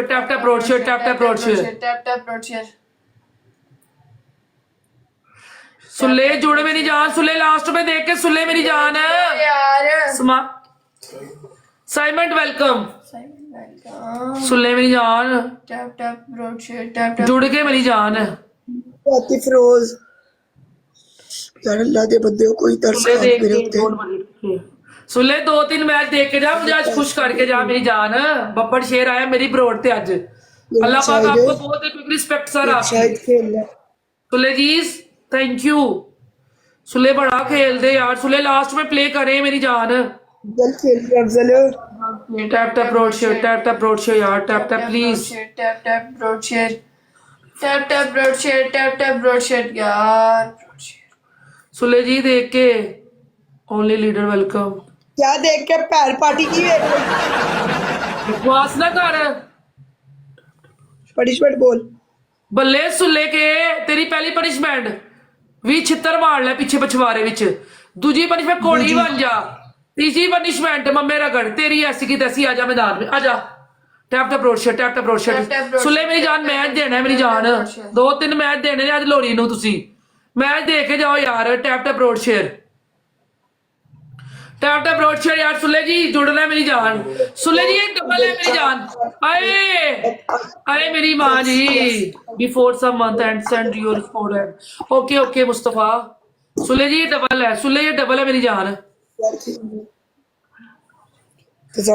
Tap सुल्ले जुड़ मेरी जान, सुल्ले लास्ट में देख के सुल्ले मेरी जान है यार। साइमंड वेलकम, सुल्ले मेरी जान, टैप जुड़ के मेरी जान है। फिरोज यार अल्लाह दे बंदे को कोई तरस सुल्ले खा देख मेरे के उत्ते। सुल्ले 2-3 मैच देख के जा, मुझे आज खुश करके जा मेरी जान। बब्बर शेर आया मेरी ब्रोड ते आज। अल्लाह पाक आपको बहुत रिस्पेक्ट सर आपकी। शायद खेल ले सुल्ले जी थैंक यू। सुल्ले बड़ा खेल दे यार, सुल्ले लास्ट में प्ले करे मेरी जान। जल खेल ले Afzal. Tap broad share, tap broad share यार, tap please. Tap broad share यार। सुल्ले जी देख के ओनली लीडर वेलकम। क्या देख के पैर पार्टी की है बकवास ना कर। पनिशमेंट बोल। ਬੱਲੇ ਸੁੱਲੇ ਕੇ ਤੇਰੀ ਪਹਿਲੀ ਪਨਿਸ਼ਮੈਂਟ ਵੀ ਛਿੱਤਰ ਮਾਰ ਲੈ ਪਿੱਛੇ ਪਛਵਾਰੇ ਵਿੱਚ। ਦੂਜੀ ਪਨਿਸ਼ਮੈਂਟ ਕੋੜੀ ਬਣ ਜਾ। ਤੀਜੀ ਪਨਿਸ਼ਮੈਂਟ ਮੰਮੇ ਰਗੜ ਤੇਰੀ ਐਸੀ ਕੀ ਤੈਸੀ ਆ ਜਾ ਮੈਦਾਨ ਵਿੱਚ ਆ ਜਾ। ਟੈਪ ਅਪਰੋਚ ਸੁੱਲੇ ਮੇਰੀ ਜਾਨ ਮੈਚ ਦੇਣਾ ਮੇਰੀ ਜਾਨ। 2-3 ਮੈਚ ਦੇਣੇ ਨੇ ਅੱਜ ਲੋਰੀ ਨੂੰ ਤੁਸੀਂ ਮੈਚ ਦੇ ਕੇ ਜਾਓ ਯਾਰ। ਟੈਪ ਅਪਰੋਚ ਸ਼ੇਅਰ यार। सुल्ले जी जुड़ना है मेरी जान। सुल्ले जी एक डबल है मेरी जान। अरे मेरी माँ जी before some month and send your respondent. Okay Mustafa. सुल्ले जी ये डबल है, सुल्ले ये डबल है मेरी जान।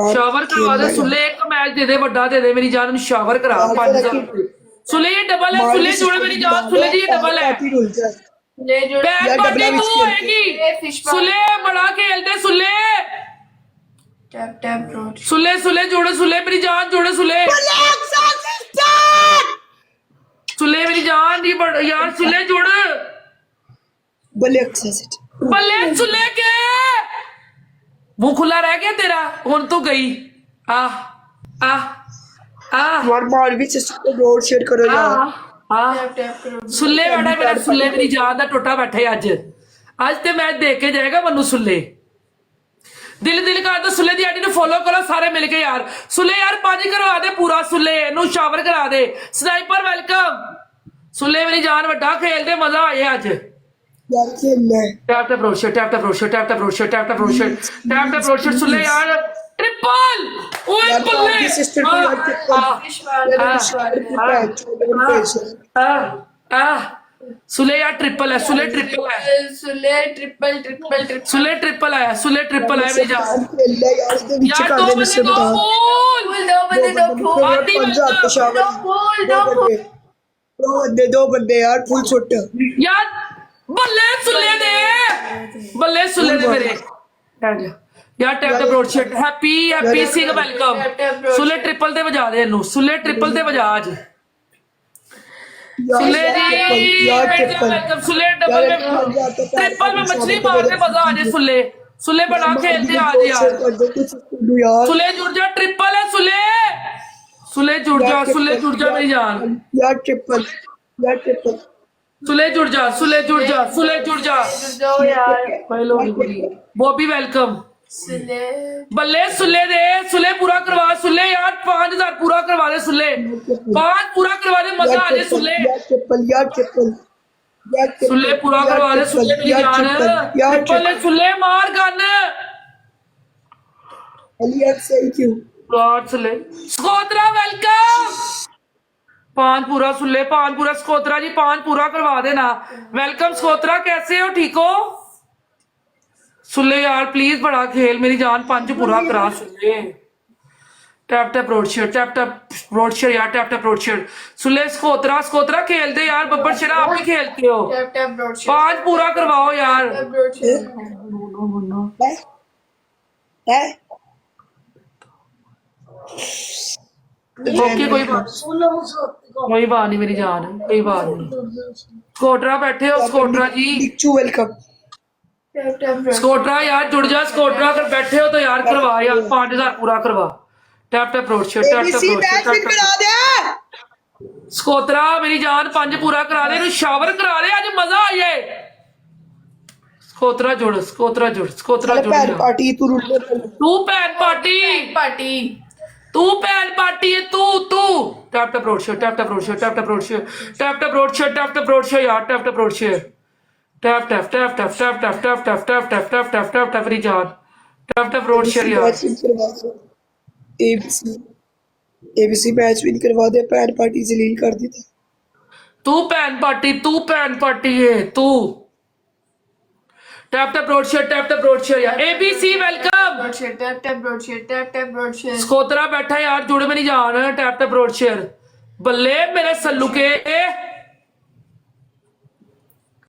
शावर करवा दे सुल्ले, एक मैच दे दे बड़ा दे दे मेरी जान। शावर करा 5,000। सुल्ले ये डबल है, सुल्ले जुड़े मेरी जान। सुल्ले जी ये डबल है। सुले बड़ा खेलते सुले। सुले जोड़े सुले मेरी जान जोड़े सुले। सुले मेरी जान यार सुले जोड़ बल्ले सुले के मुंह खुला रह गया तेरा हुन तो गई। मार भी सिस्टर को रोड शेयर करो यार। सुल्ले बैठा मेरा, सुल्ले मेरी जान दा टोटा बैठे आज ते मैच देख के जाएगा मनु सुल्ले। दिल कर दो सुल्ले दी आईडी नु फॉलो करो सारे मिलके यार। सुल्ले यार 5 करवा दे पूरा सुल्ले नु शावर करा दे। Sniper welcome. सुल्ले मेरी जान वड्डा खेल दे मजा आया आज यार खेल ले। टैप अप्रोच सुल्ले यार ट्रिपल। ओए बल्ले सिस्टर को सुले यार ट्रिपल है। सुले ट्रिपल है मेरी जान। खेल ले यार इसके नीचे कर दे मुझसे बता। दो बंदे यार फुल छुट यार। बल्ले सुले दे मेरे यार। Tap the broadsheet happy Singh welcome. Sule triple ते बजा दे इनू। सुले ट्रिपल ते बजा आज। सुले वेलकम। सुले डबल में ट्रिपल में मछली मार के मजा आ जाए। सुले बड़ा खेलते आज यार। सुले जुड़ जा ट्रिपल है सुले जुड़ जा मेरी जान यार ट्रिपल सुले जुड़ जा बॉबी वेलकम। बल्ले सुले दे सुले पूरा करवा सुले यार। 5,000 पूरा करवा दे सुले। 5 पूरा करवा दे मजा आ जाए सुले। सुले पूरा करवा दे सुले मेरी जान। ट्रिपल सुले मार गन सुले। स्कोत्रा वेलकम। 5 पूरा सुले 5 पूरा स्कोत्रा जी 5 पूरा करवा देना। वेलकम स्कोत्रा कैसे हो ठीक हो सुले यार प्लीज बड़ा खेल मेरी जान। 5 पूरा करा सुले। टैप ब्रॉडशीट यार। टैप ब्रॉडशीट सुले स्कोत्रा खेल दे यार। बब्बर शेरा आप भी खेलते हो। 5 पूरा करवाओ यार। ओके कोई बात नहीं मेरी जान कोई बात नहीं। स्कोट्रा बैठे हो स्कोट्रा जी। वेलकम स्कोट्रा यार जुड़ जा। स्कोट्रा अगर बैठे हो तो यार करवा यार 5,000 पूरा करवा। टैप स्कोत्रा मेरी जान 5 पूरा करा दे। शावर करा दे आज मजा आ जाए। स्कोत्रा जुड़ पार्टी तू भैन पार्टी है तू tap tap road share tap tap road share tap tap road share tap tap road share tap tap road share यार tap tap road share tap tap tap tap tap tap tap tap tap tap tap tap tap tap रिजान tap tap road share यार ABC match win करवा दे pan party जलील कर दी तू pan party है तू tap tap road share यार ABC welcome broadsheet tap tap broadsheet tap tap broadsheet स्कोत्रा बैठा यार जुड़े में नहीं जान टैप टैप रोड शेयर बल्ले मेरे सल्लू के